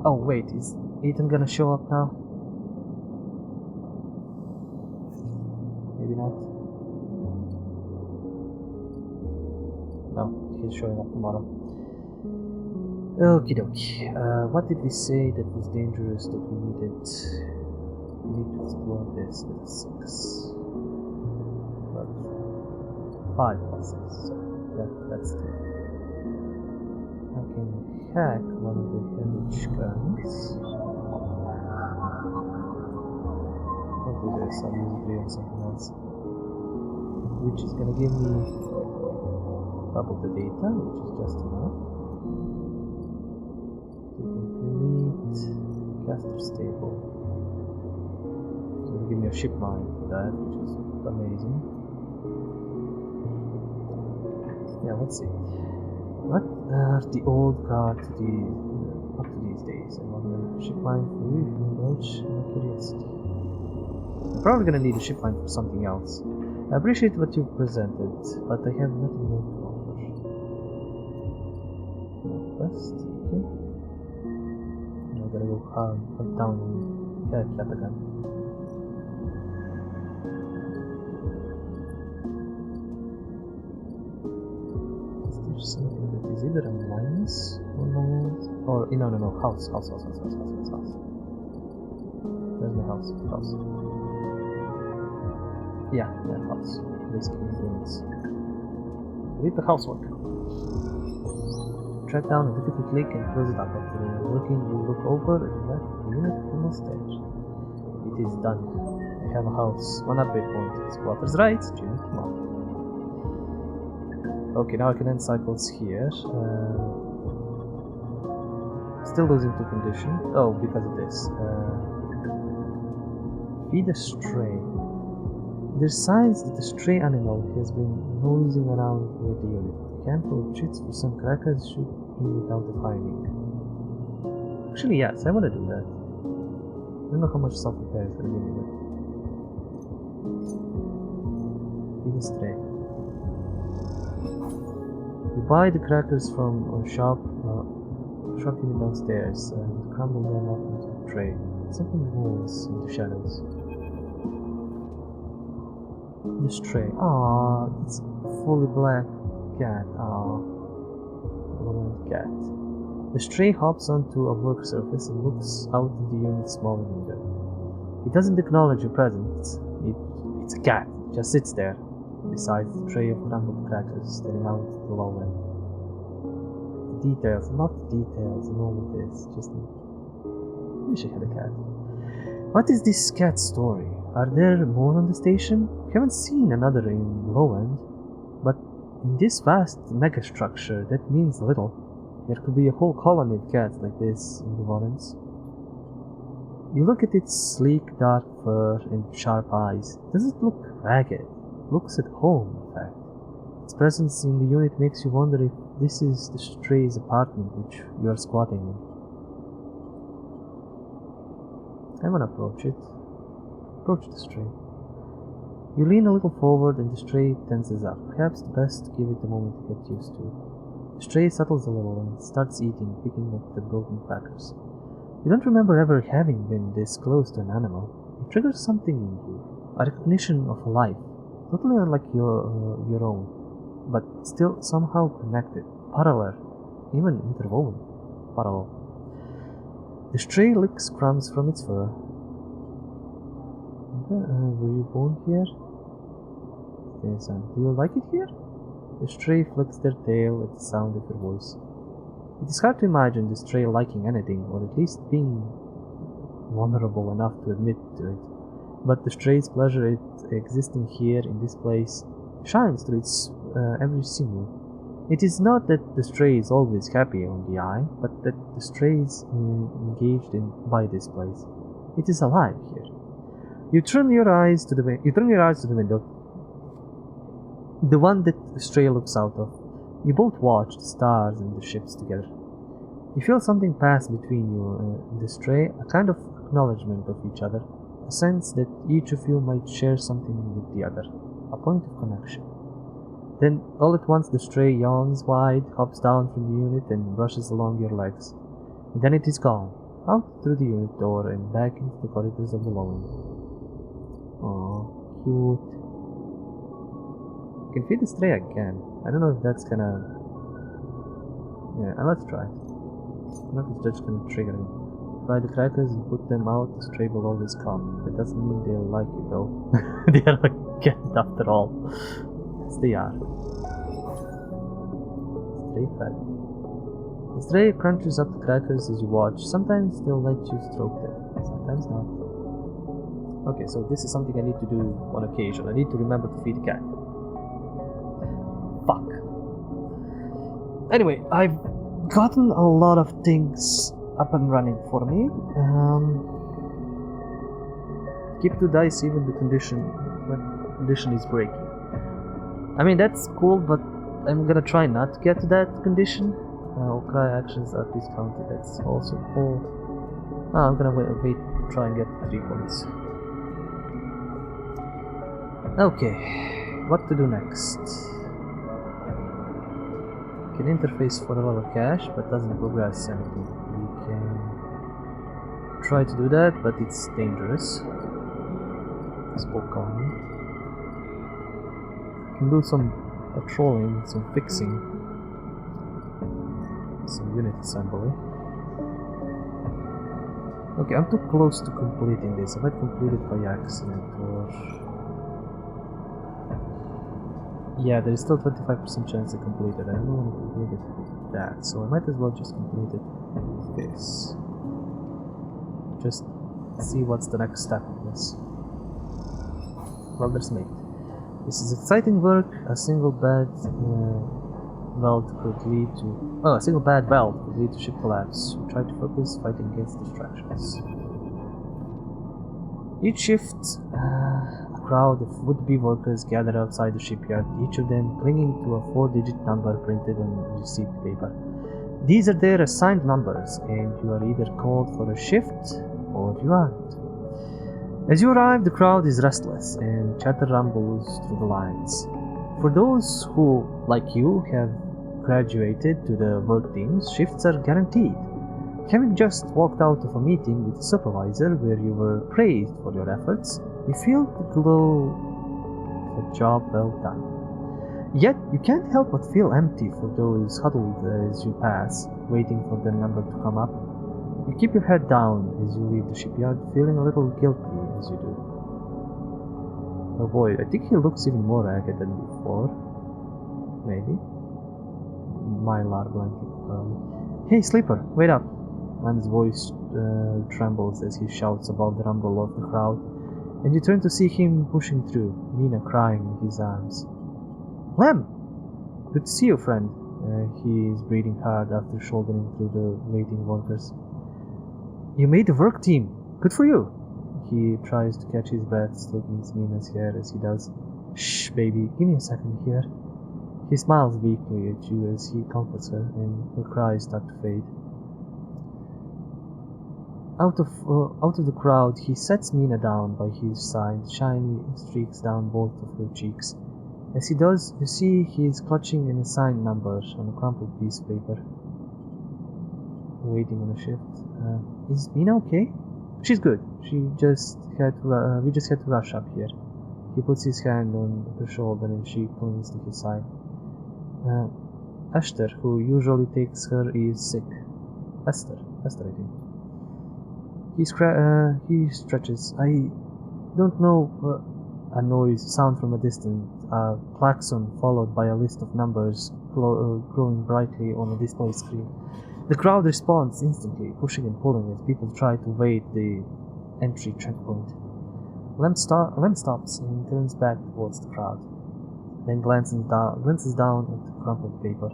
Oh wait, is Ethan gonna show up now? Maybe not. No, he's showing up tomorrow. Okie dokie. What did we say that was dangerous that we needed? We need to explore this with a 6. But 5 plus 6, so that's 2. I can hack one of the heritage guns. Hopefully there's some music or something else. Which is gonna give me double the data, which is just enough. To complete caster stable. So it'll give me a ship mine for that, which is amazing. Yeah, let's see. What are the old cards up to these days? I wonder, ship mine for you, indulge my curiosity. I'm probably gonna need a ship mine for something else. I appreciate what you've presented, but I have nothing more to offer. Northwest, okay. Now I gotta go hunt down Katakan. Something that is either a minus on my end or no, house. Where's my house? Yeah, house. Basically influence. Read the housework. Track down a difficult link and close it up. After working, you look over and left the unit almost there. It is done. I have a house. 1 upgrade point. Squatter's rights. Unit 1. Okay, now I can end cycles here. Still losing to condition. Oh, because of this. Feed a stray. There's signs that the stray animal has been nosing around with the unit. A handful of chits for some crackers should be without the finding. Actually, yes, I want to do that. I don't know how much self-repair is going to give me, but... Feed a stray. You buy the crackers from a shop unit downstairs and crumble them up into a tray. Something moves in the shadows. This tray. Ah, it's fully black cat. Ah, cat. The stray hops onto a work surface and looks out of the unit's small window. It doesn't acknowledge your presence. It's a cat. It just sits there. Besides the tray of crumbled crackers standing out at the low end. The details, a lot of details in all of this. Just wish I had a cat. What is this cat story? Are there more on the station? We haven't seen another in low end, but in this vast megastructure, that means little. There could be a whole colony of cats like this in the Warrens. You look at its sleek dark fur and sharp eyes. Does it look ragged? Looks at home, in fact. Its presence in the unit makes you wonder if this is the stray's apartment which you are squatting in. I wanna approach it. Approach the stray. You lean a little forward and the stray tenses up. Perhaps the best to give it a moment to get used to. The stray settles a little and starts eating, picking up the broken crackers. You don't remember ever having been this close to an animal. It triggers something in you. A recognition of life. Totally unlike your own, but still somehow connected, parallel, even interwoven, parallel. The stray licks crumbs from its fur. Were you born here? Yes, do you like it here? The stray flicks their tail at the sound of your voice. It is hard to imagine the stray liking anything, or at least being vulnerable enough to admit to it. But the stray's pleasure at existing here in this place shines through its every sinew. It is not that the stray is always happy on the eye, but that the stray is engaged by this place. It is alive here. You turn your eyes to the window, the one that the stray looks out of. You both watch the stars and the ships together. You feel something pass between you and the stray, a kind of acknowledgement of each other. A sense that each of you might share something with the other, a point of connection. Then, all at once, the stray yawns wide, hops down from the unit, and brushes along your legs. And then it is gone. out through the unit door and back into the corridors of the lobby. Oh, cute. You can feed the stray again. I don't know if that's gonna... Yeah, let's try it. I don't know if it's just gonna trigger him. Buy the crackers and put them out, the stray will always come. That doesn't mean they'll like you though. They are like cat after all. Yes, they are. Stray fed. The stray crunches up the crackers as you watch. Sometimes they'll let you stroke them, sometimes not. Okay, so this is something I need to do on occasion. I need to remember to feed the cat. Fuck. Anyway, I've gotten a lot of things up and running for me. Keep 2 dice even the condition is breaking. I mean, that's cool, but I'm gonna try not to get to that condition. Cry actions are discounted, that's also cool. I'm gonna wait to try and get 3 points. Okay, what to do next? Can interface for a lot of cash, but doesn't progress anything. We can try to do that, but it's dangerous. Spoke on. Can do some patrolling, some fixing, some unit assembly. Okay, I'm too close to completing this. I might complete it by accident, or... Yeah, there is still 25% chance to complete it. I don't want to complete it with that, so I might as well just complete it with this. Just see what's the next step of this. Welder's mate. This is exciting work. A single bad weld could lead to... Oh, a single bad weld could lead to ship collapse. We try to focus, fighting against distractions. Each shift, a crowd of would-be workers gather outside the shipyard, each of them clinging to a 4-digit number printed on receipt paper. These are their assigned numbers, and you are either called for a shift or you aren't. As you arrive, the crowd is restless, and chatter rumbles through the lines. For those who, like you, have graduated to the work teams, shifts are guaranteed. Having just walked out of a meeting with the supervisor where you were praised for your efforts, you feel the glow of a job well done. Yet, you can't help but feel empty for those huddled as you pass, waiting for their number to come up. You keep your head down as you leave the shipyard, feeling a little guilty as you do. Oh boy, I think he looks even more ragged than before. Maybe. Mylar blanket. Hey, sleeper, wait up! Lem's voice trembles as he shouts above the rumble of the crowd, and you turn to see him pushing through, Mina crying in his arms. Lem! Good to see you, friend. He is breathing hard after shouldering through the waiting workers. You made the work team! Good for you! He tries to catch his breath, stroking Mina's hair as he does. Shh, baby, give me a second here. He smiles weakly at you as he comforts her, and her cries start to fade. Out of the crowd, he sets Mina down by his side, shiny streaks down both of her cheeks. As he does, you see he is clutching an assigned number on a crumpled piece of paper. Waiting on a shift. Is Mina okay? She's good. We just had to rush up here. He puts his hand on her shoulder and she clings to his side. Esther, who usually takes her, is sick. Esther, I think. He stretches. I don't know. A sound from a distance. A klaxon followed by a list of numbers glowing brightly on a display screen. The crowd responds instantly, pushing and pulling as people try to evade the entry checkpoint. Lem stops and turns back towards the crowd, then glances down at the crumpled paper.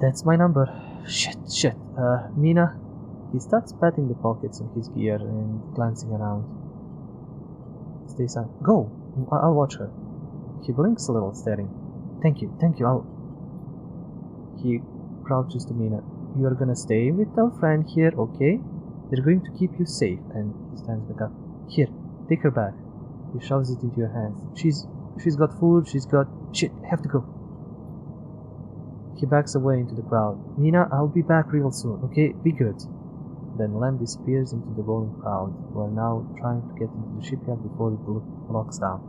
That's my number. Shit. Mina? He starts patting the pockets of his gear and glancing around. Stay silent. Go! I'll watch her. He blinks a little, staring. Thank you, He crouches to Mina. You are gonna stay with our friend here, okay? They're going to keep you safe, and he stands back up. Here, take her bag. He shoves it into your hands. She's got food, she's got... Shit, I have to go. He backs away into the crowd. Mina, I'll be back real soon, okay? Be good. Then Lem disappears into the rolling crowd. We're now trying to get into the shipyard before it locks down.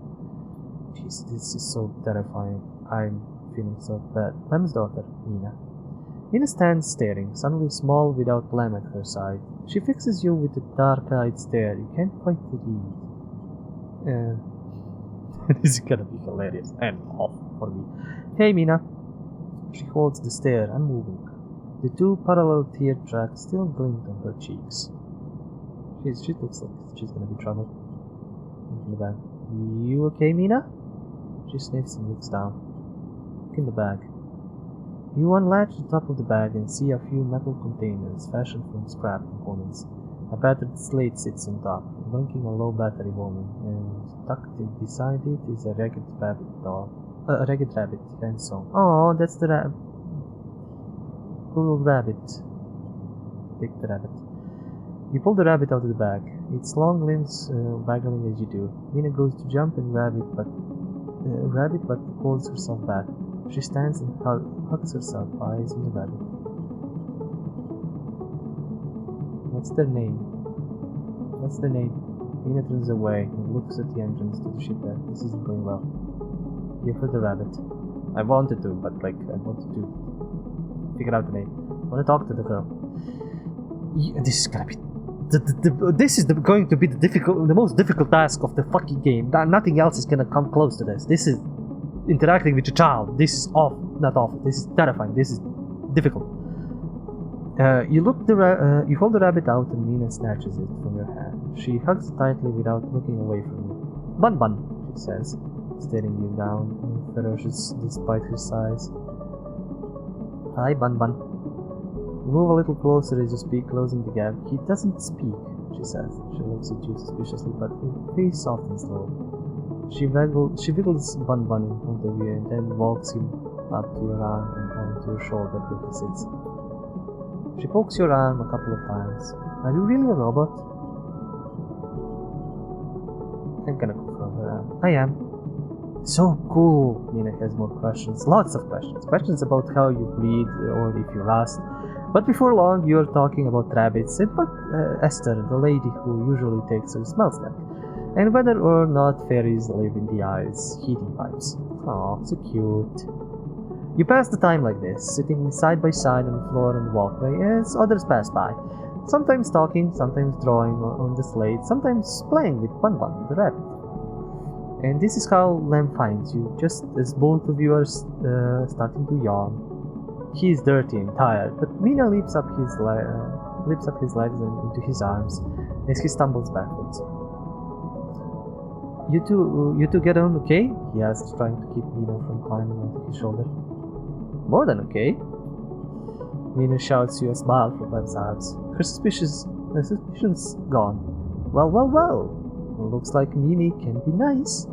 Jeez, this is so terrifying. I'm feeling so bad. Lem's daughter, Mina. Mina stands staring, suddenly small without Lem at her side. She fixes you with a dark-eyed stare. You can't quite read. This is gonna be hilarious and off for me. Hey, Mina. She holds the stare, unmoving. The two parallel tear tracks still glint on her cheeks. She looks like she's gonna be trouble. In the bag. You okay, Mina? She sniffs and looks down. Look in the bag. You unlatch the top of the bag and see a few metal containers fashioned from scrap components. A battered slate sits on top, blinking a low battery woman, and tucked beside it is a ragged rabbit doll. A ragged rabbit, and so. Oh, that's the little rabbit. Pick the rabbit. You pull the rabbit out of the bag. Its long limbs waggling as you do. Mina goes to jump and grab it, but pulls herself back. She stands and hugs herself, eyes on the rabbit. What's their name? What's their name? Mina turns away and looks at the entrance to the shipyard. This isn't going well. Give her the rabbit. I wanted to, but I wanted to figure out the name. I want to talk to the girl. This is gonna be going to be the most difficult task of the fucking game. Nothing else is gonna come close to this. This is interacting with your child. This is not awful. This is terrifying. This is difficult. You hold the rabbit out and Mina snatches it from your hand. She hugs it tightly without looking away from you. Bun Bun, she says, staring you down, ferocious despite her size. Hi, Bun Bun. You move a little closer as you speak, closing the gap. He doesn't speak, she says. She looks at you suspiciously, but her face softens slow. She wiggles Bun Bun in front of you and then walks him up to your arm and onto your shoulder where he sits. She pokes your arm a couple of times. Are you really a robot? I'm gonna confirm her arm. I am. So cool. Mina has more questions. Lots of questions. Questions about how you breathe or if you rust. But before long, you're talking about rabbits and about Esther, the lady who usually takes her smell snack, and whether or not fairies live in the ice heating pipes. Aw, so cute. You pass the time like this, sitting side by side on the floor and walkway as others pass by, sometimes talking, sometimes drawing on the slate, sometimes playing with Bun Bun, the rabbit. And this is how Lem finds you, just as both of you are starting to yawn. He is dirty and tired, but Mina leaps up his legs and into his arms as he stumbles backwards. You two get on okay? He asks, trying to keep Mina from climbing onto his shoulder. More than okay. Mina shouts you a smile from Lem's arms. Her suspicions gone. Well. Looks like Mimi can be nice.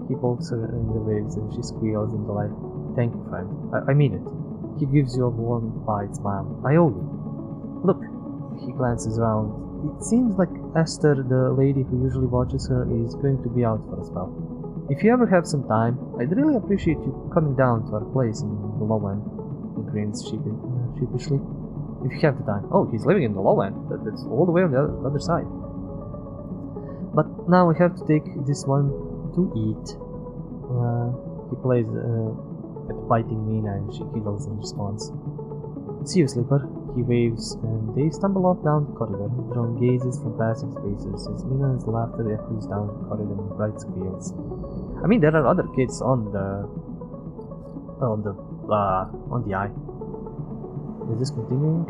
He pokes her in the ribs and she squeals in delight. Thank you, friend. I mean it. He gives you a warm, wide smile. I owe you. Look. He glances around. It seems like Esther, the lady who usually watches her, is going to be out for a spell. If you ever have some time, I'd really appreciate you coming down to our place in the low end. He grins sheepishly. If you have the time. Oh, he's living in the low end. That's all the way on the other side. But now we have to take this one to eat. He plays at biting Mina and she giggles in response. See you, Slipper. He waves and they stumble off down the corridor, drawing gazes from passing spacers as Mina's laughter echoes down the corridor in bright squeals. I mean, there are other kids on the eye. Is this continuing?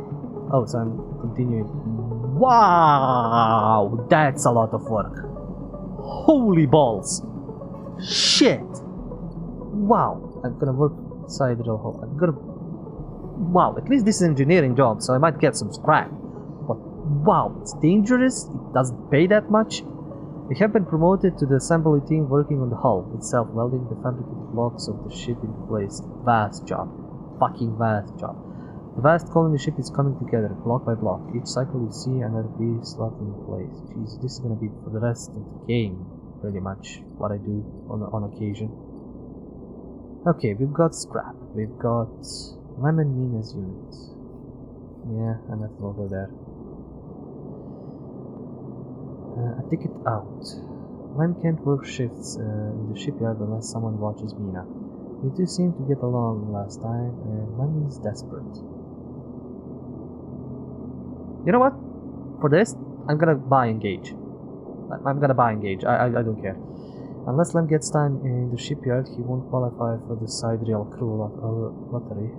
Oh, so I'm continuing. Wow, that's a lot of work. Holy balls! Shit! Wow, I'm gonna work inside the hole. Wow, at least this is an engineering job, so I might get some scrap. But wow, it's dangerous. It doesn't pay that much. We have been promoted to the assembly team working on the hull itself, welding the fabricated blocks of the ship into place. Vast job. Fucking vast job. The vast colony ship is coming together, block by block. Each cycle you see another piece slotted in place. Jeez, this is gonna be for the rest of the game, pretty much, what I do on occasion. Okay, we've got scrap. We've got Lemon Mina's unit. Yeah, I might as well go there. A ticket out. Lem can't work shifts in the shipyard unless someone watches Mina. You two seemed to get along last time, and Lem is desperate. You know what? For this, I'm gonna buy Engage. I'm gonna buy Engage. I don't care. Unless Lem gets time in the shipyard, he won't qualify for the sidereal crew lottery.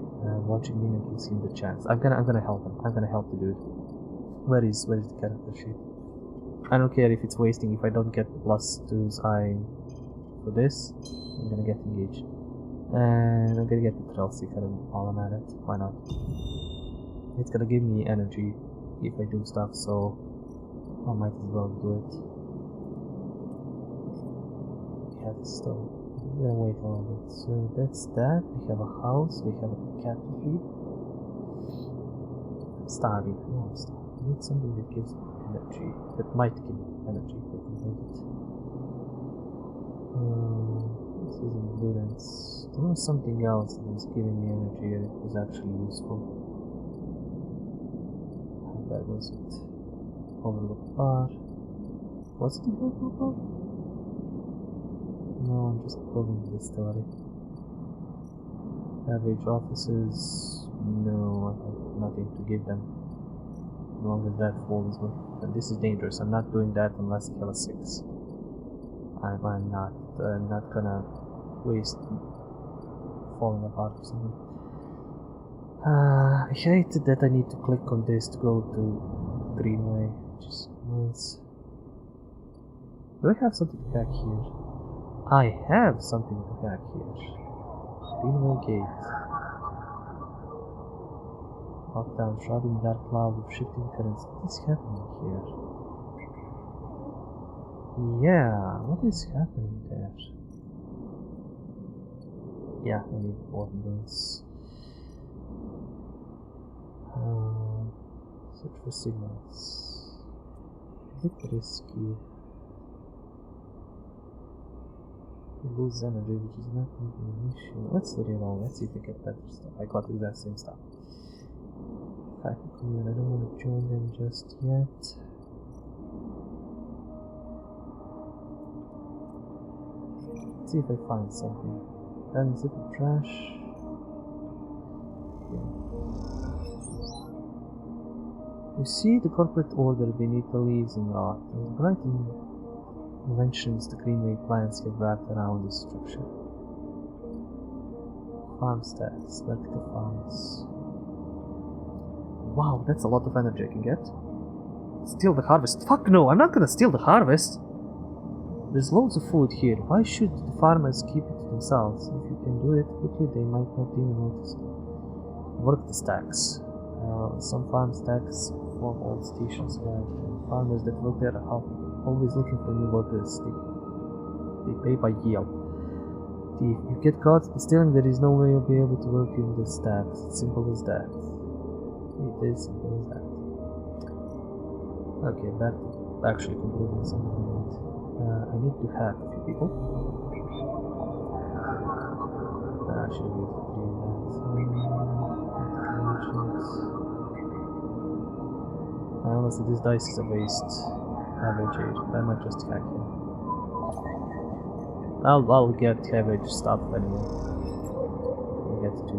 Watching Mina gives him the chance. I'm gonna help him. I'm gonna help the dude. Where is the character sheet? I don't care if it's wasting. If I don't get +2 sign for this, I'm gonna get Engaged. And I'm gonna get the trail seeker while I'm at it. Why not? It's gonna give me energy if I do stuff, so I might as well do it. Yeah, still. I'm gonna wait a little bit. So that's that. We have a house, we have a cat to feed. I'm starving. No, I'm starving. I need something that gives me energy. That might give me energy if I can make it. This isn't good. There was something else that was giving me energy and it was actually useful. That was it. Overlook bar. Was it the overlook bar? No, I'm just pulling the story. Average offices. No, I have nothing to give them. As long as that falls with. And this is dangerous. I'm not doing that unless I have a 6. I'm not gonna waste falling apart or something. I hate that I need to click on this to go to Greenway, which is nice. Do I have something to hack here? I have something to hack here. Greenway Gate. Lockdown, shrouding dark cloud of shifting currents. What is happening here? Yeah, what is happening there? Yeah, I need ordnance. Search for signals. A bit risky. We lose energy, which is not really an issue. Let's reroll. Let's see if we get better stuff. I got the exact same stuff. I don't want to join them just yet. Let's see if I find something. And zip of trash. Okay. You see the corporate order beneath the leaves and rot. The bright inventions the Greenway plants have wrapped around this structure. Farmsteads, vertical farms. Wow, that's a lot of energy I can get. Steal the harvest. Fuck no, I'm not gonna steal the harvest. There's loads of food here. Why should the farmers keep it to themselves? If you can do it quickly, they might not even notice. Work the stacks. Some farm stacks form old stations, right? And farmers that work there are always looking for new workers. They pay by yield. If you get caught stealing, there is no way you'll be able to work in the stacks. It's simple as that. It is simple as that. Okay, that actually completed something. I need to hack a few people. I should have used the 3 honestly, this dice is a waste. Average age. I might just hack him. I'll get average stuff anyway. I'll get 2.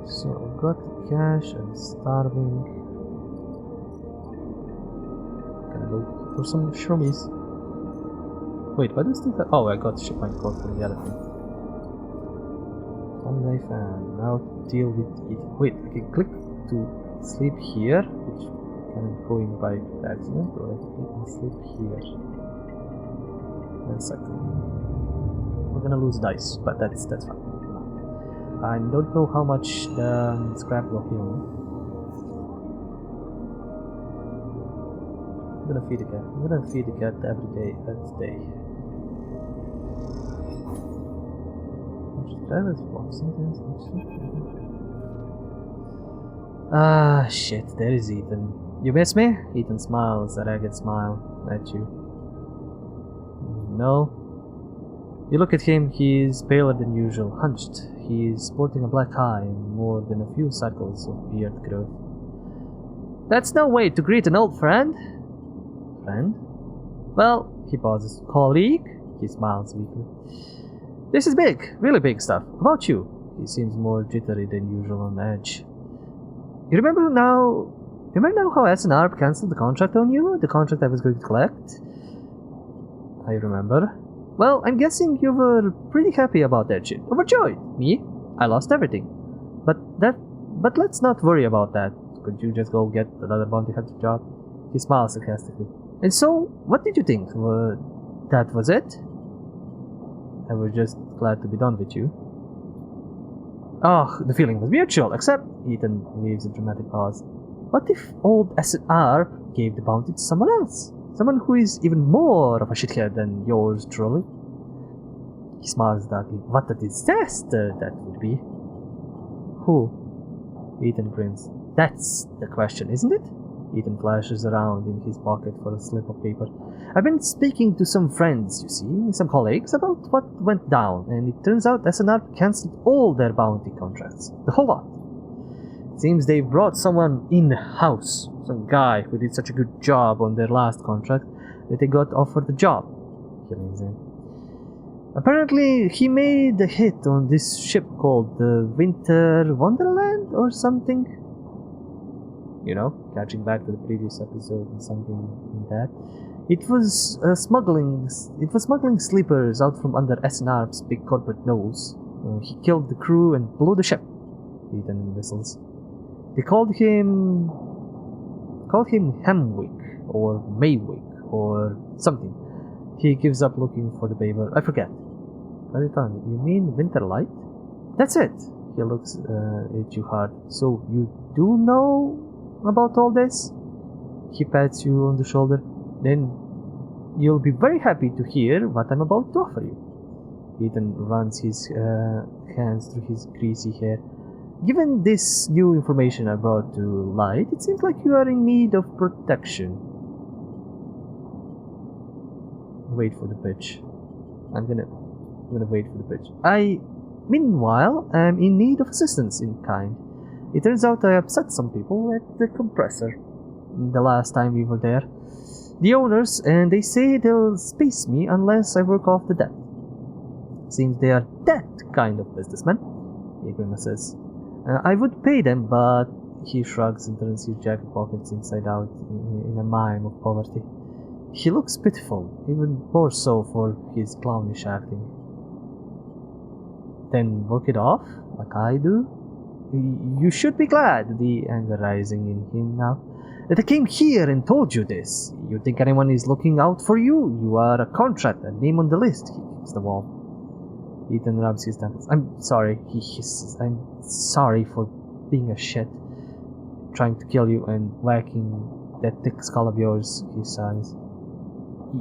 So I've got the cash. I'm starving. For some shroomies. Wait, what is that? Oh, I got shipment code for the other thing. Sunday fan. Now deal with it. Wait, I can click to sleep here, which kind of going by accident, or I can click and sleep here. 1 second. We're gonna lose dice, but that's fine. I don't know how much scrap will heal me. I'm gonna feed the cat. I'm gonna feed the cat every day. Ah, shit, there is Ethan. You miss me? Ethan smiles, a ragged smile at you. No? You look at him, he is paler than usual, hunched. He is sporting a black eye and more than a few cycles of beard growth. That's no way to greet an old friend. Friend? Well, he pauses. Colleague? He smiles weakly. This is big, really big stuff. About you? He seems more jittery than usual on edge. You remember now how S&R cancelled the contract on you? The contract I was going to collect? I remember. Well, I'm guessing you were pretty happy about that shit. Overjoyed. Me? I lost everything. But let's not worry about that. Could you just go get another bounty hunter job? He smiles sarcastically. And so, what did you think? That was it? I was just glad to be done with you. Oh, the feeling was mutual, except Ethan leaves a dramatic pause. What if old S&R gave the bounty to someone else? Someone who is even more of a shithead than yours truly? He smiles darkly. What a disaster that would be. Who? Ethan grins. That's the question, isn't it? Ethan flashes around in his pocket for a slip of paper. I've been speaking to some friends, you see, some colleagues, about what went down, and it turns out S&R cancelled all their bounty contracts. The whole lot. It seems they brought someone in-house, some guy who did such a good job on their last contract that they got offered the job. He leans in. Apparently, he made a hit on this ship called the Winter Wonderland or something. You know, catching back to the previous episode and something in that. It was smuggling sleepers out from under S&R's big corporate nose. He killed the crew and blew the ship. Ethan whistles. They called him Hemwick or Maywick or something. He gives up looking for the paper. I forget. Aritan, you mean Winterlight? That's it. He looks at you hard. So you do know about all this? He pats you on the shoulder. Then you'll be very happy to hear what I'm about to offer you. Ethan runs his hands through his greasy hair. Given this new information I brought to light, it seems like you are in need of protection. Wait for the pitch. I'm gonna wait for the pitch. Meanwhile, I'm in need of assistance in kind. It turns out I upset some people at the compressor the last time we were there. The owners, and they say they'll space me unless I work off the debt. Seems they are that kind of businessmen, he grimaces. I would pay them, but he shrugs and turns his jacket pockets inside out in a mime of poverty. He looks pitiful, even more so for his clownish acting. Then work it off, like I do? You should be glad, the anger rising in him now, that I came here and told you this. You think anyone is looking out for you? You are a contract, a name on the list. He kicks the wall. Ethan rubs his temples. I'm sorry, he hisses. I'm sorry for being a shit. Trying to kill you and whacking that thick skull of yours, he sighs.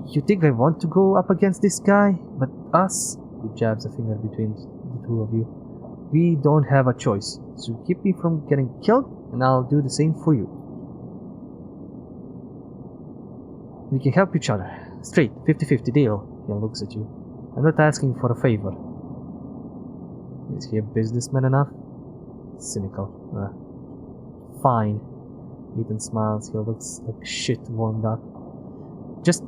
You think I want to go up against this guy? But us? He jabs a finger between the two of you. We don't have a choice. So keep me from getting killed, and I'll do the same for you. We can help each other. Straight, 50-50 deal. He looks at you. I'm not asking for a favor. Is he a businessman enough? Cynical. Fine. Ethan smiles. He looks like shit warmed up. Just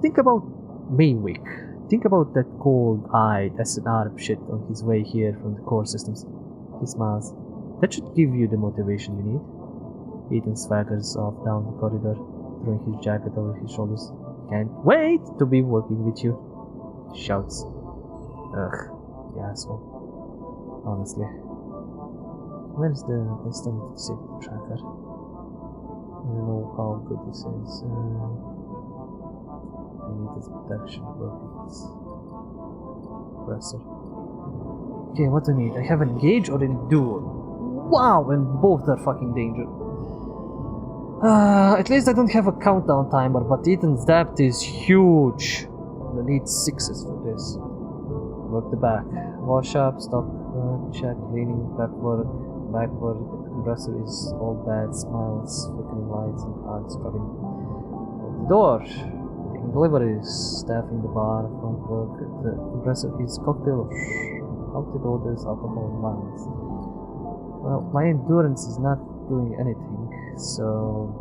think about Maywick. Think about that cold-eyed S&R shit on his way here from the core systems. He smiles. That should give you the motivation you need. Ethan swaggers off down the corridor, throwing his jacket over his shoulders. Can't wait to be working with you. Shouts. Ugh, the asshole. Honestly. Where's the stomach safety tracker? I don't know how good this is. I need this protection. Compressor. Okay, what do I need? I have engage or endure. Wow, and both are fucking danger. At least I don't have a countdown timer, but Ethan's depth is huge. I need 6s for this. Work the back. Wash up, stop, check, cleaning, prep work, back work. The compressor is all bad, smiles, flickering lights, and hard scrubbing. At the door. Taking deliveries, staffing the bar, front work. The compressor is cocktail of Altered orders, alcohol, and violence. Well, my endurance is not doing anything, so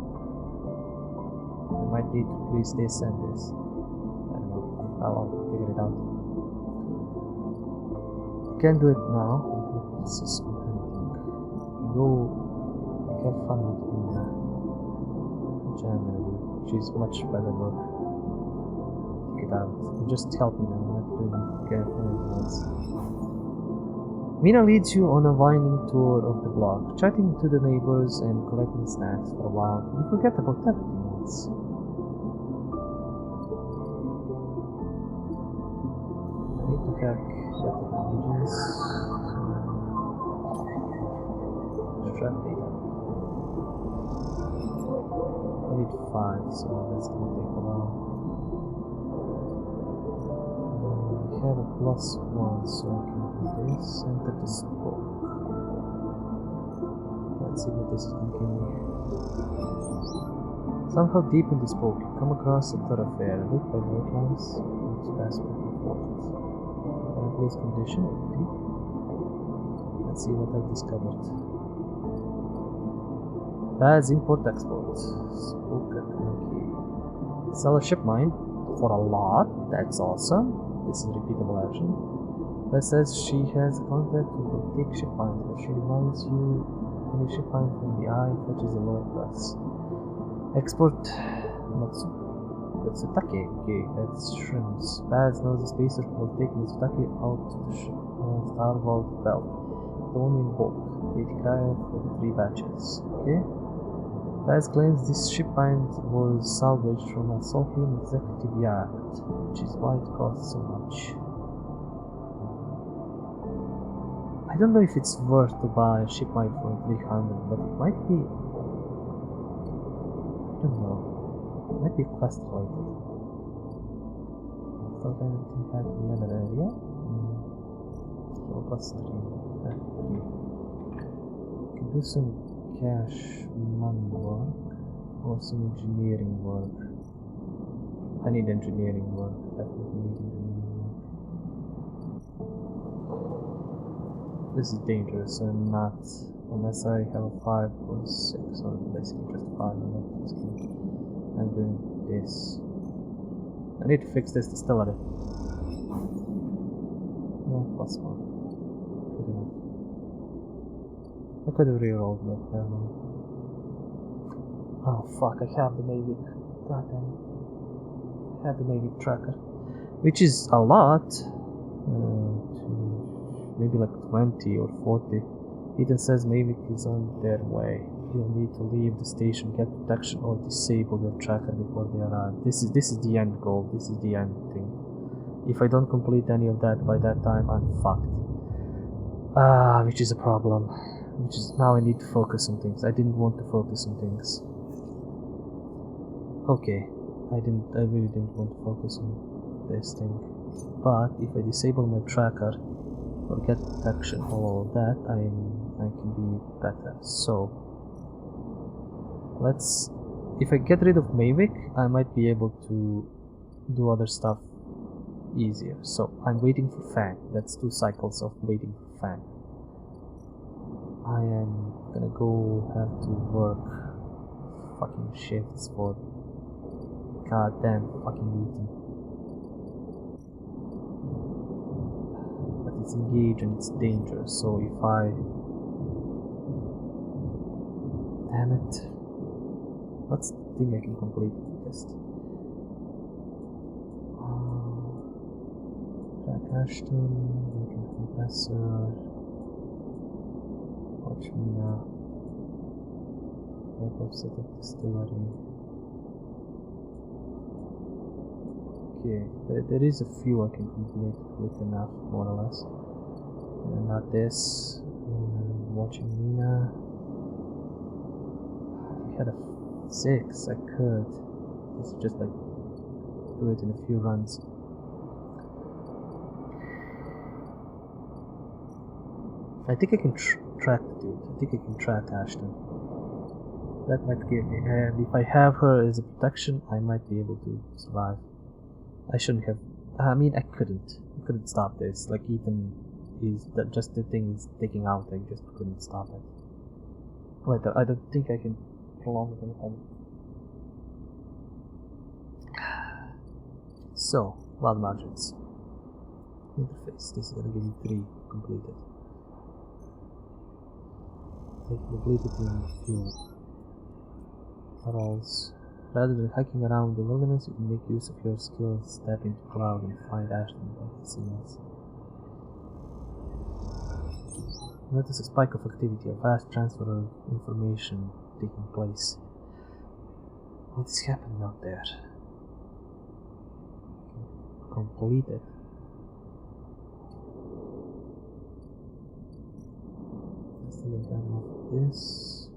I might need to increase this and this. I don't know. I'll figure it out. Can't do it now. This is anything. Go have fun with Mina, which I'm gonna do. She's much better work. Take it out. Just help me now. I'm not doing anything else. Mina leads you on a winding tour of the block, chatting to the neighbors and collecting snacks for a while. You forget about everything else. I need to hack better intelligence. Extract data. I need 5, so that's gonna take a while. I have a +1, so I can do this. Enter the spoke. Let's see what this is going to give me. Somehow deep in the spoke, you come across a thoroughfare lit by road lamps and fast forces. Fireplace condition, empty. Let's see what I've discovered. Baz import-export. Spoke, okay. Sell a ship mine for a lot, that's awesome. This is repeatable action. Beth says she has a contact who can take ship mines, but she reminds you any ship mine from the eye fetches a lower price. Export Matsutake, okay, that's shrimps. Baz knows the spacer will take Matsutake out to the starboard belt. The one in bulk. 80 cryo for 3 batches. Okay. Baz claims this ship mine was salvaged from a Solheim executive yard, which is why it costs so much. I don't know if it's worth to buy a ship mine for 300, but it might be. I don't know. It might be quest related. I thought anything had in the other area. So +3. You can do some cash money work or some engineering work. I need engineering work. Definitely need engineering work. This is dangerous. I'm not, unless I have a 5 or 6, or basically just 5. I'm doing this. I need to fix this distillery. No, +1. Good enough. I could have rerolled that. Oh fuck, I have the Mavic. God damn it. I have the Mavic tracker. Which is a lot. Maybe like 20 or 40. Ethan says Mavic is on their way. You'll need to leave the station, get protection, or disable your tracker before they arrive. This is the end goal. This is the end thing. If I don't complete any of that by that time, I'm fucked. Which is a problem. Which is now I need to focus on things. I didn't want to focus on things. Okay, I really didn't want to focus on this thing. But if I disable my tracker or get protection, all of that, I can be better. So if I get rid of Mavic, I might be able to do other stuff easier. So I'm waiting for Fang. That's 2 cycles of waiting for Fang. I am gonna go have to work fucking shifts for goddamn fucking Ethan. But it's engaged and it's dangerous, so if I... Damn it. What's the thing I can complete first? Track Ashton, Working Compressor... Watch me now. Help of set up distillery. Okay, there is a few I can complete quick enough, more or less. Not this. Watching Mina. If I had a 6, I could. Just like do it in a few runs. I think I can track the dude. I think I can track Ashton. That might give me, and if I have her as a protection, I might be able to survive. I shouldn't have. I mean, I couldn't stop this. Like Ethan is that just the thing is taking out. I just couldn't stop it. Like I don't think I can prolong it any longer. So, wild margins. Interface. This is gonna give you 3 completed. Take completed in fuel. Roles. Rather than hiking around the wilderness, you can make use of your skills, step into cloud and find Ashton signals. Notice a spike of activity, a fast transfer of information taking place. What is happening out there? Completed. Just a little of this.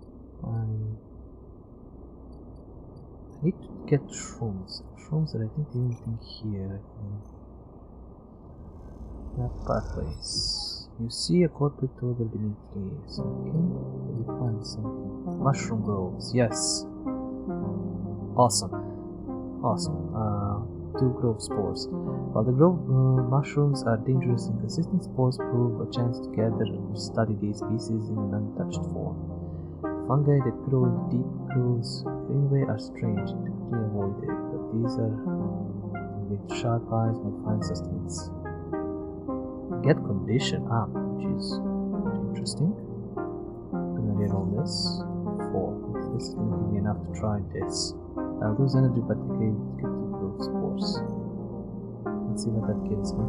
I need to get shrooms. Shrooms that I think the only thing here. Map pathways. You see a corporate order beneath leaves. Okay, we find something. Mushroom groves. Yes. Awesome. Awesome. 2 grove spores. While the grove mushrooms are dangerous, inconsistent spores prove a chance to gather or study these species in an untouched form. Fungi that grow in deep grooves greenway are strange and quickly avoided, but these are with sharp eyes might find sustenance. Get condition up, which is interesting. I'm gonna reroll this. 4. This is gonna give me enough to try this. I'll lose energy but get 2 growth spores. Let's see what that gives me.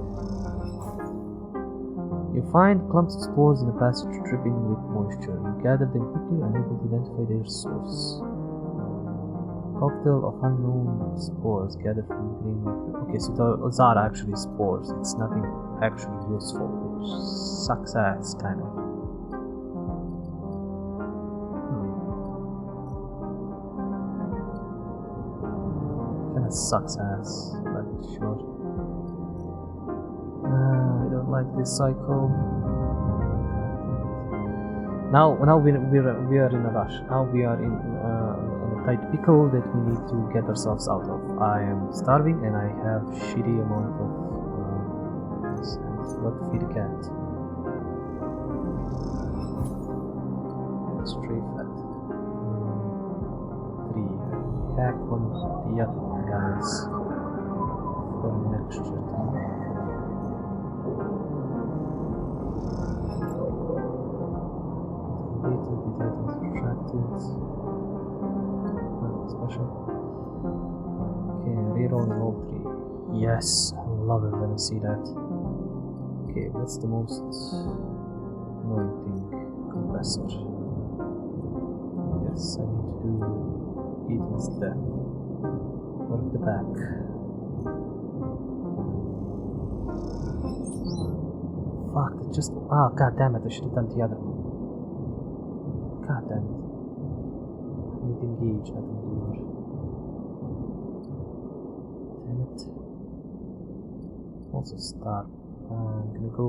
You find clumps of spores in the passage dripping with moisture. You gather them quickly, unable to identify their source. Cocktail of unknown spores gathered from green. Okay, so those are actually spores. It's nothing actually useful, which sucks ass, kind of. Kinda sucks ass, but sure. I don't like this cycle. Now we are in a rush. Now we are in a tight pickle that we need to get ourselves out of. I am starving and I have shitty amount of what to feed a cat. Stray fat. 3. Hack one of the other guys for an extra time. The items subtracted. Nothing special. Okay, reroll all 3. Yes, I love it when I see that. Okay, what's the most annoying thing? Compressor. Yes, I need to do Eden's death. Work the back. Fuck, it just. Ah, god damn it, I should have done the other one. God damn it. I need to engage, not endure. Damn it. Also start. I'm gonna go.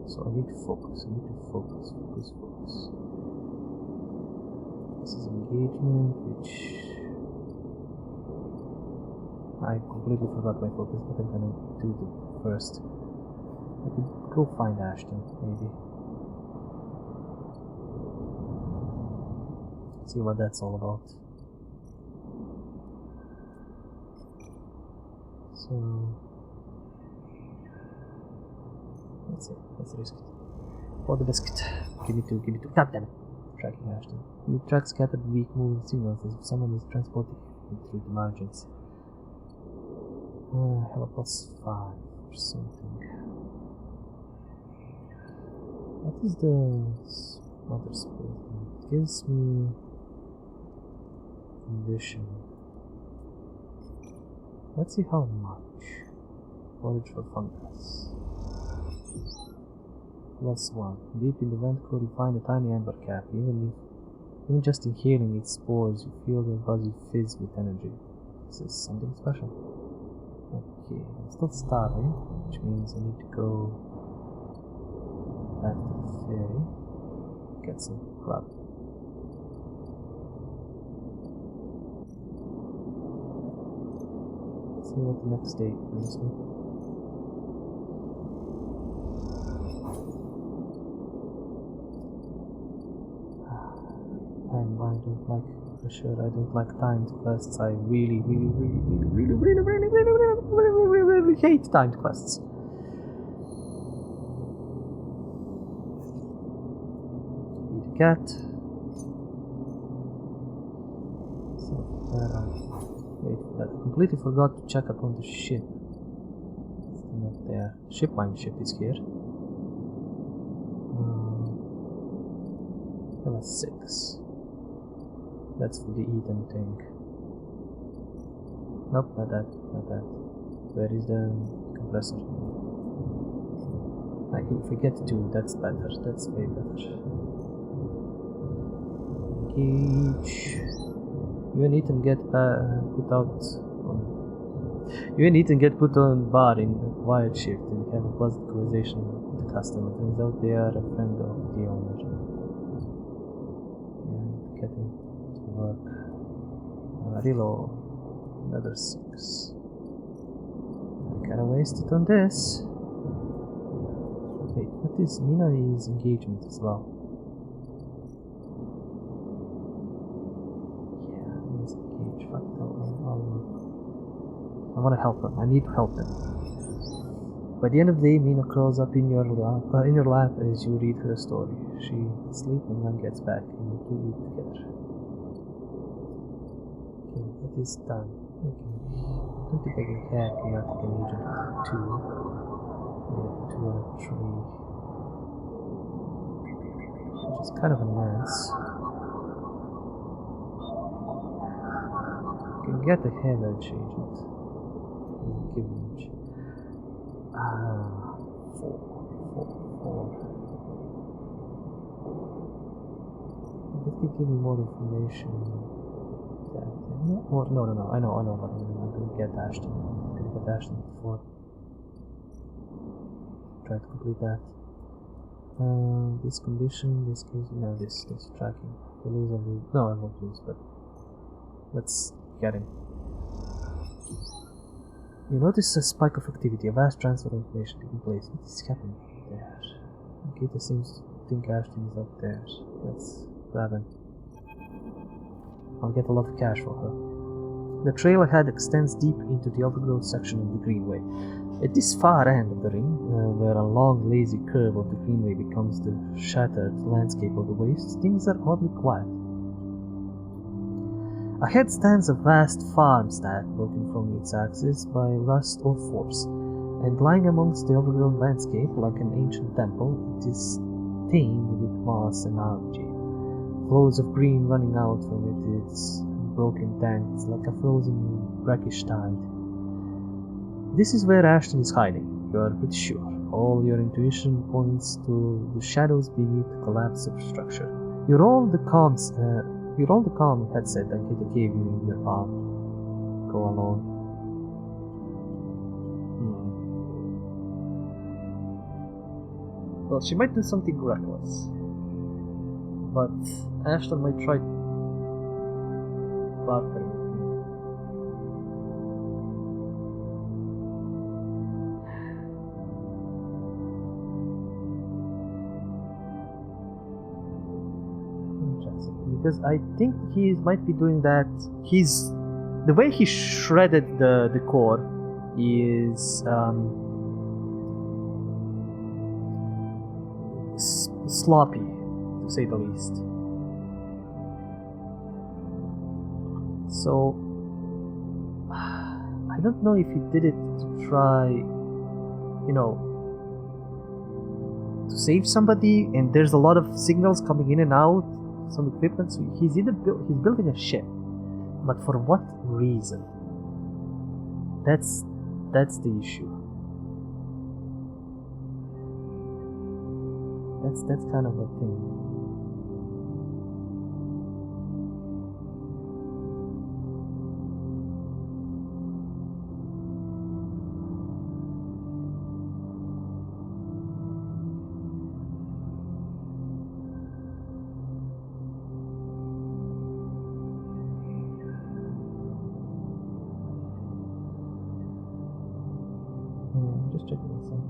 So I need to focus. Focus. This is engagement, which I completely forgot my focus, but I'm gonna do the first. I could go find Ashton, maybe. See what that's all about. So let's risk it. For the biscuit. Give me two. God damn it. Tracking Ashton. You track scattered weak moving signals as if someone is transporting it through the margins. I have a +5 or something. What is the other spell? It gives me condition. Let's see how much. Forage for fungus. +1. Deep in the vent core you find a tiny amber cap. Even just inhaling its spores, you feel your body fizz with energy. This is something special. Okay, I'm still starving, which means I need to go back to the ferry, get some grub. See what the next day brings me. I don't like, for sure, I don't like timed quests. I really hate timed quests. Eat a cat. So, wait, I completely forgot to check up on the ship. It's not there. Shipline ship is here. Level 6. That's for the Eden tank. Nope, not that, not that. Where is the compressor? I can forget to, that's better, that's way better. Engage. You and Ethan get put out on... You and Ethan get put on bar in wired shift and have a pleasant conversation with the customer. Turns out they are a friend of the owner. And getting to work. Reload. Another 6. I gotta waste it on this. Wait, what is Mina is engagement as well? Yeah, Mina's engaged. Fuck, I wanna help them. I need to help them. By the end of the day, Mina crawls up in your lap as you read her story. She sleeps and then gets back, and you two eat together. Okay, that is done. Okay. I don't think I can hack the Arctic Agent 2. Yeah, 2 or 3. Which is kind of a mess. You can get the Havage Agent. Give much. 4. This could give me more information. Or, no, I know, but I'm gonna get Ashton. I'm gonna get Ashton before. Try to complete that. This condition, this case, no, this tracking. If I lose, I lose. No, I won't lose, but let's get him. You notice a spike of activity, a vast transfer of information taking place. What is happening there? Nikita seems to think Ashton is up there. Let's grab him. I'll get a lot of cash for her. The trail ahead extends deep into the overgrown section of the greenway. At this far end of the ring, where a long lazy curve of the greenway becomes the shattered landscape of the wastes, things are oddly quiet. Ahead stands a vast farmstead broken from its axis by rust or force, and lying amongst the overgrown landscape like an ancient temple, it is stained with moss and algae. Flows of green running out from its broken tanks like a frozen brackish tide. This is where Ashton is hiding, you are pretty sure. All your intuition points to the shadows beneath the collapse of structure. You roll the calm headset that Kita gave you in your palm. Go alone. Well, she might do something reckless. But Ashton might try bartering with me. Interesting. Because I think he might be doing that. The way he shredded the core is sloppy, to say the least. So I don't know if he did it to try, to save somebody, and there's a lot of signals coming in and out, some equipment, so he's building a ship, but for what reason? That's the issue. That's kind of a thing. Just checking something.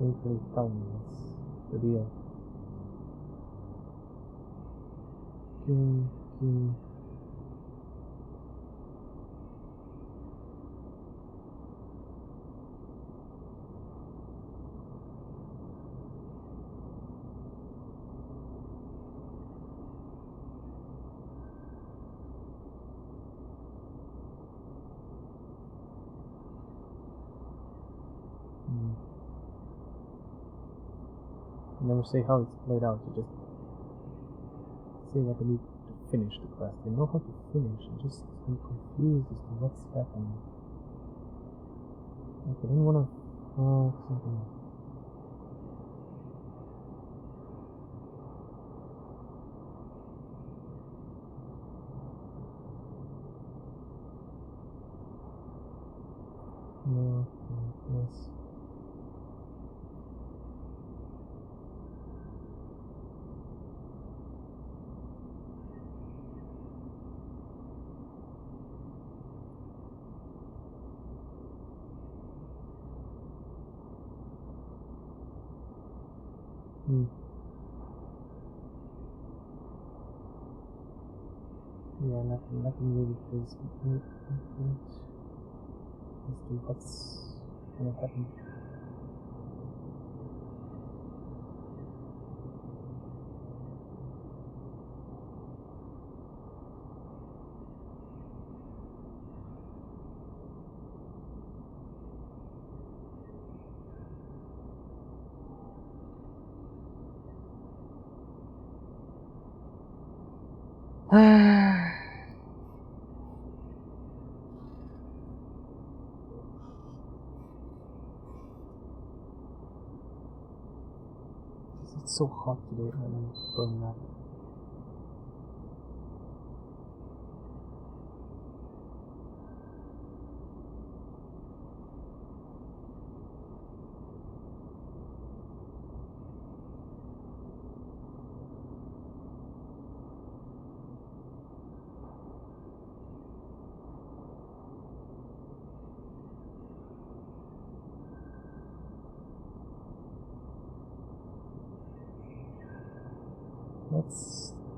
literally tell me what's the deal. Okay. You never say how it's played out, you just say that I need to finish the quest. I know how to finish, I'm confused as to what's happening. Like, I don't wanna something. No, yes. Yeah, nothing really feels good. Let's do what's gonna happen. It's so hot today and I'm burning up.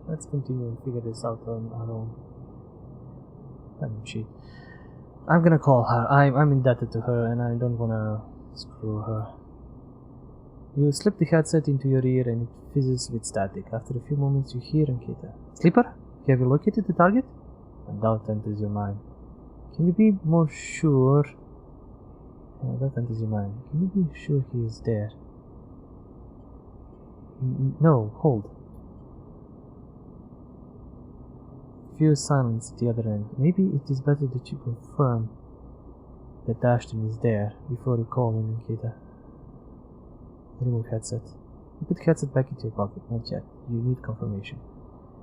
Let's continue and figure this out on our own. I'm gonna call her. I'm indebted to her and I don't wanna screw her. You slip the headset into your ear and it fizzes with static. After a few moments you hear Ankita. Sleeper? Have you located the target? A doubt enters your mind. Can you be more sure? That enters your mind. Can you be sure he is there? No, hold. Fuse silence at the other end. Maybe it is better that you confirm that Ashton is there before you call in Ankita. Remove headset. You put headset back into your pocket. Not yet. You need confirmation.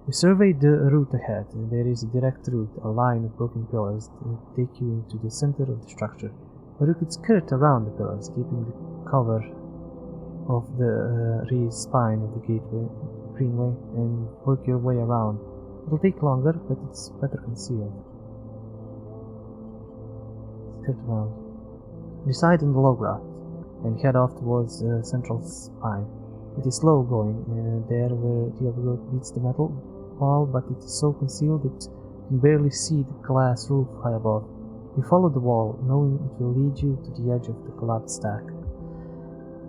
You survey the route ahead. There is a direct route, a line of broken pillars that take you into the center of the structure. Or you could skirt around the pillars, keeping the cover of the raised spine of the greenway and work your way around. It'll take longer, but it's better concealed. Skirt around. Decide on the low ground and head off towards the central spine. It is slow going, there where the road meets the metal wall, but it is so concealed that you can barely see the glass roof high above. You follow the wall, knowing it will lead you to the edge of the collapsed stack.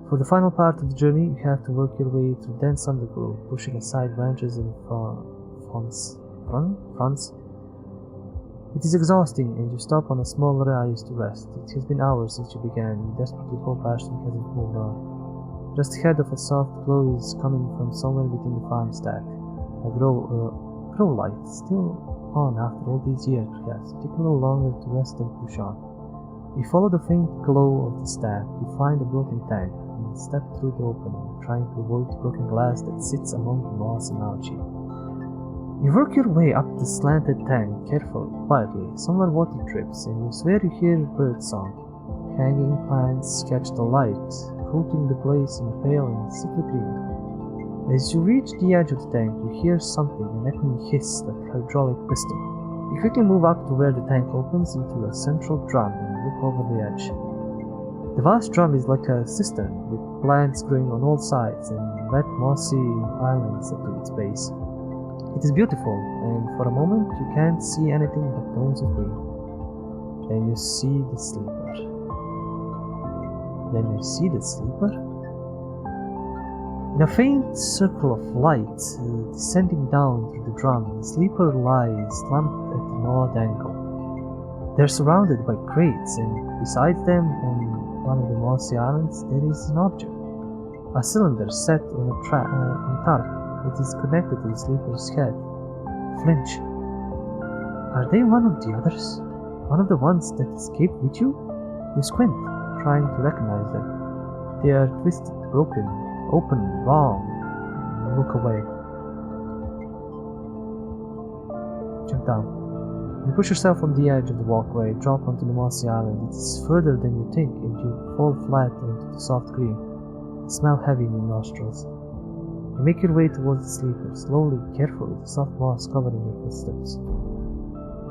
For the final part of the journey, you have to work your way through dense undergrowth, pushing aside branches and fronds. It is exhausting, and you stop on a small rise to rest. It has been hours since you began. You desperately hope Ashton hasn't moved on. Just ahead of a soft glow is coming from somewhere within the farm stack. A grow light, still on after all these years, perhaps. Take a little longer to rest and push on. You follow the faint glow of the stack. You find a broken tank and step through the opening, trying to avoid the broken glass that sits among the moss and algae. You work your way up the slanted tank, carefully, quietly. Somewhere water drips, and you swear you hear birdsong. Hanging plants catch the light, coating the place in pale and sickly green. As you reach the edge of the tank, you hear something, an echoing hiss like hydraulic piston. You quickly move up to where the tank opens into a central drum and look over the edge. The vast drum is like a cistern, with plants growing on all sides and wet mossy islands at its base. It is beautiful, and for a moment you can't see anything but tones of green. Then you see the sleeper. In a faint circle of light descending down through the drum, the sleeper lies slumped at an odd angle. They're surrounded by crates, and beside them, on one of the mossy islands, there is an object. A cylinder set on a tarp. It is connected to the sleeper's head. Flinch. Are they one of the others? One of the ones that escaped with you? You squint, trying to recognize them. They are twisted, broken, open, wrong. You look away. Jump down. You push yourself on the edge of the walkway, drop onto the mossy island. It is further than you think, and you fall flat into the soft green. You smell heavy in your nostrils. You make your way towards the sleeper, slowly, carefully, the soft moss covering your footsteps.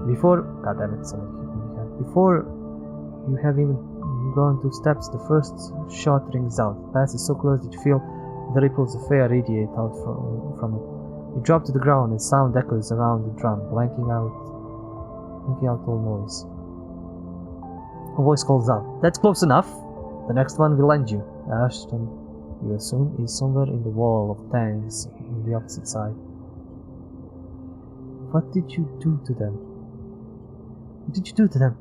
Before you have even gone 2 steps, the first shot rings out. The pass is so close that you feel the ripples of air radiate out from it. You drop to the ground and sound echoes around the drum, blanking out all noise. A voice calls out, "That's close enough! The next one will end you." Ashton, you assume, is somewhere in the wall of tanks on the opposite side. What did you do to them? What did you do to them?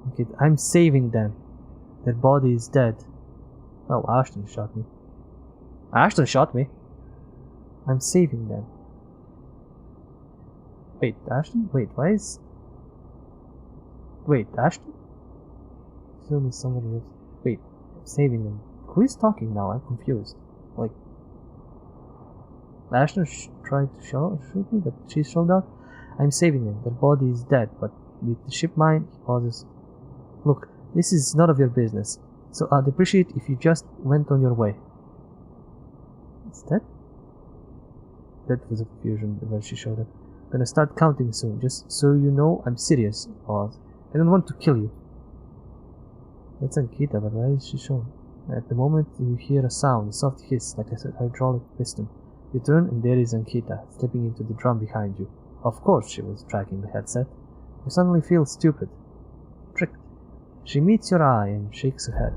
Okay, I'm saving them. Their body is dead. Oh, Ashton shot me. Ashton shot me? I'm saving them. Wait, Ashton? Wait, why is... Wait, Ashton? Assume is somebody else. Wait. Saving them. Who is talking now? I'm confused. Like, Ashton tried to shoot me, but she showed up. I'm saving them. Their body is dead, but with the ship mine, he pauses. Look, this is none of your business, so I'd appreciate if you just went on your way. Is that? That was a confusion when she showed up. I'm gonna start counting soon, just so you know I'm serious. Pause. I don't want to kill you. That's Ankita, but why is she shown? At the moment you hear a sound, a soft hiss, like a hydraulic piston. You turn and there is Ankita, slipping into the drum behind you. Of course she was tracking the headset. You suddenly feel stupid. Tricked. She meets your eye and shakes her head.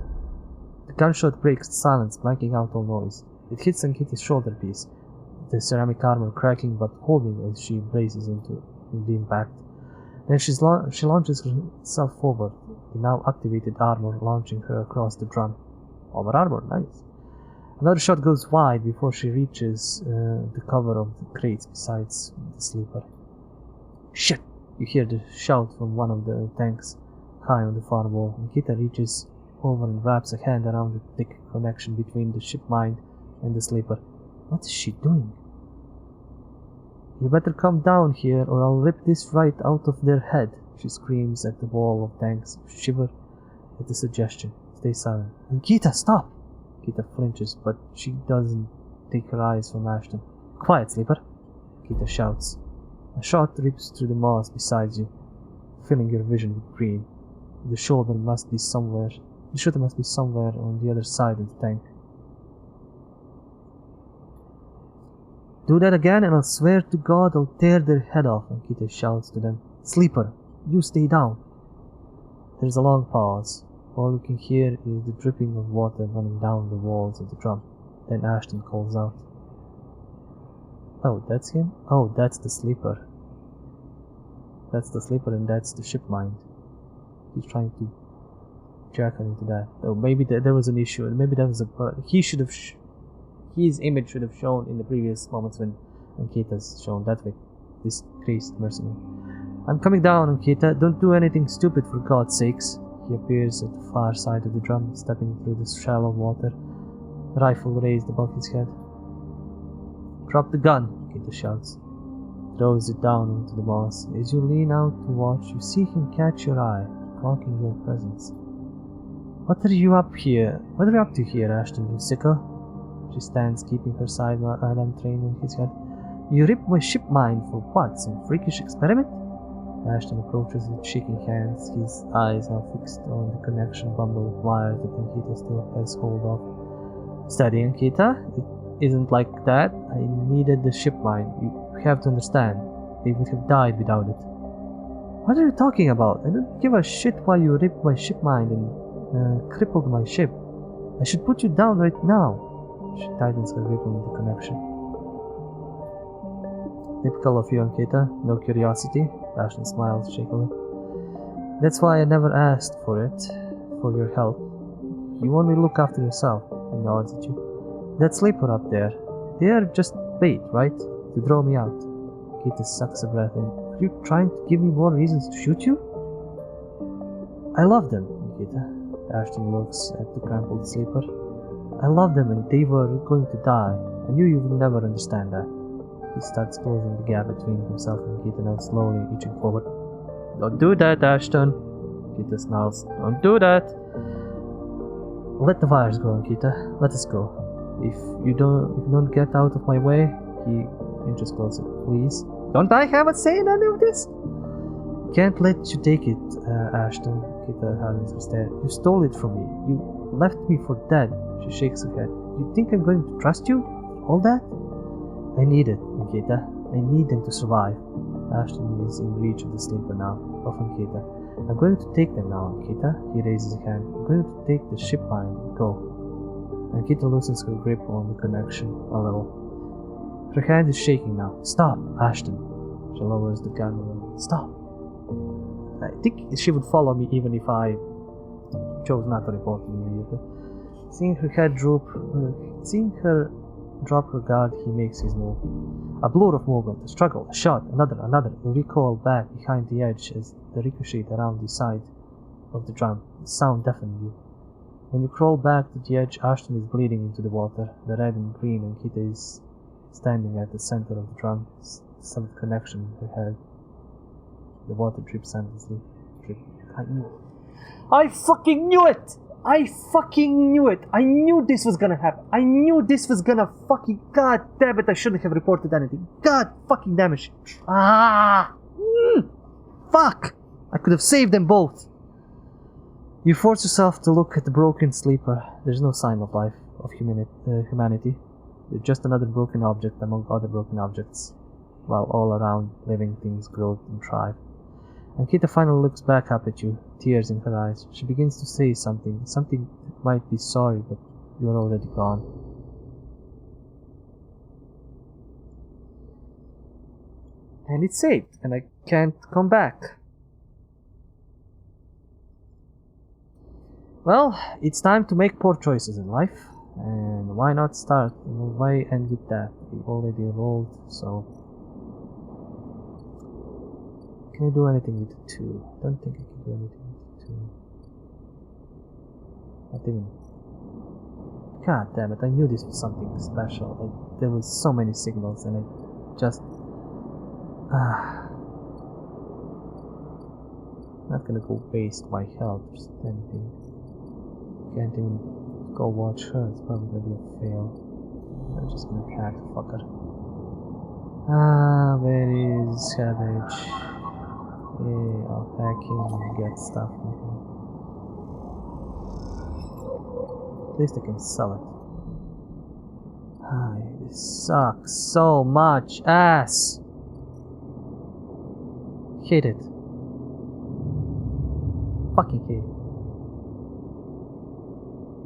The gunshot breaks the silence, blanking out all noise. It hits Ankita's shoulder piece, the ceramic armor cracking but holding as she braces into the impact. Then she launches herself forward, the now activated armor launching her across the drum. Armor, nice. Another shot goes wide before she reaches the cover of the crates besides the sleeper. Shit! You hear the shout from one of the tanks high on the far wall. Nikita reaches over and wraps a hand around the thick connection between the ship mine and the sleeper. What is she doing? You better come down here or I'll rip this right out of their head, she screams at the wall of tanks. Shiver at the suggestion. Stay silent. Nikita, stop! Nikita flinches, but she doesn't take her eyes from Ashton. Quiet, sleeper! Nikita shouts. A shot rips through the moss beside you, filling your vision with green. The shooter must be somewhere on the other side of the tank. Do that again and I'll swear to God I'll tear their head off, Ankita shouts to them. Sleeper, you stay down. There's a long pause. All you can hear is the dripping of water running down the walls of the drum. Then Ashton calls out. Oh, that's him? Oh, that's the sleeper. That's the sleeper and that's the ship mind. He's trying to jack her into that. Oh, maybe there was an issue. Maybe that was his image should have shown in the previous moments when Ankita's shown that way. This creased mercenary. I'm coming down, Ankita. Don't do anything stupid for God's sakes. He appears at the far side of the drum, stepping through the shallow water, rifle raised above his head. Drop the gun, Ankita shouts. Throws it down onto the moss. As you lean out to watch, you see him catch your eye, clocking your presence. What are you up to here, Ashton, you sicko? She stands, keeping her sidearm trained on his head. You ripped my ship mine for what? Some freakish experiment? Ashton approaches with shaking hands, his eyes now fixed on the connection bundle of wires that Ankita still has hold of. Steady, Ankita. It isn't like that. I needed the ship mine. You have to understand. They would have died without it. What are you talking about? I don't give a shit why you ripped my ship mine and crippled my ship. I should put you down right now. She tightens her grip on the connection. Typical of you, Ankita. No curiosity. Ashton smiles shakily. That's why I never asked for it, for your help. You only look after yourself. He nods at you. That sleeper up there, they are just bait, right? To draw me out. Ankita sucks a breath in. Are you trying to give me more reasons to shoot you? I love them, Ankita. Ashton looks at the crumpled sleeper. I love them and they were going to die. I knew you would never understand that. He starts closing the gap between himself and Ankita, now slowly inching forward. Don't do that, Ashton. Ankita snarls. Don't do that. Let the wires go, Ankita. Let us go. If you don't get out of my way, he inches closer. Please. Don't I have a say in any of this? Can't let you take it, Ashton. Ankita hardens her stare. You stole it from me. You left me for dead. She shakes her head. You think I'm going to trust you? All that? I need it, Ankita. I need them to survive. Ashton is in reach of the sleeper now, of Ankita. I'm going to take them now, Ankita. He raises a hand. I'm going to take the ship mine and go. Ankita loosens her grip on the connection a little. Her hand is shaking now. Stop, Ashton. She lowers the gun. Stop. I think she would follow me even if I chose not to report immediately. Seeing her drop her guard, he makes his move. A blur of movement, a struggle, a shot, another. You recoil back behind the edge as the ricochet around the side of the drum. The sound deafened you. When you crawl back to the edge, Ashton is bleeding into the water. The red and green Ankita is standing at the center of the drum, some connection in her head. The water drips endlessly. Drip. I fucking knew it! I fucking knew it! I knew this was gonna happen! I knew this was gonna fucking... God damn it, I shouldn't have reported anything. God fucking damn it. Fuck! I could have saved them both. You force yourself to look at the broken sleeper. There's no sign of life, of humanity. There's just another broken object among other broken objects, while all around living things grow and thrive. Ankita finally looks back up at you, tears in her eyes. She begins to say something that might be sorry, but you're already gone. And it's saved, and I can't come back. Well, it's time to make poor choices in life, and why not start? Why end with that? We already rolled, so... Can I do anything with the 2? Don't think I can do anything with the 2. Not even... God damn it, I knew this was something special. There was so many signals and I just... Not gonna go waste my health or anything. Can't even go watch her, it's probably gonna be a fail. I'm just gonna hack the fucker. Where is Cabbage? Yeah, I'll hack him and get stuff from him. At least I can sell it. This sucks so much ass! Hate it. Fucking hate it.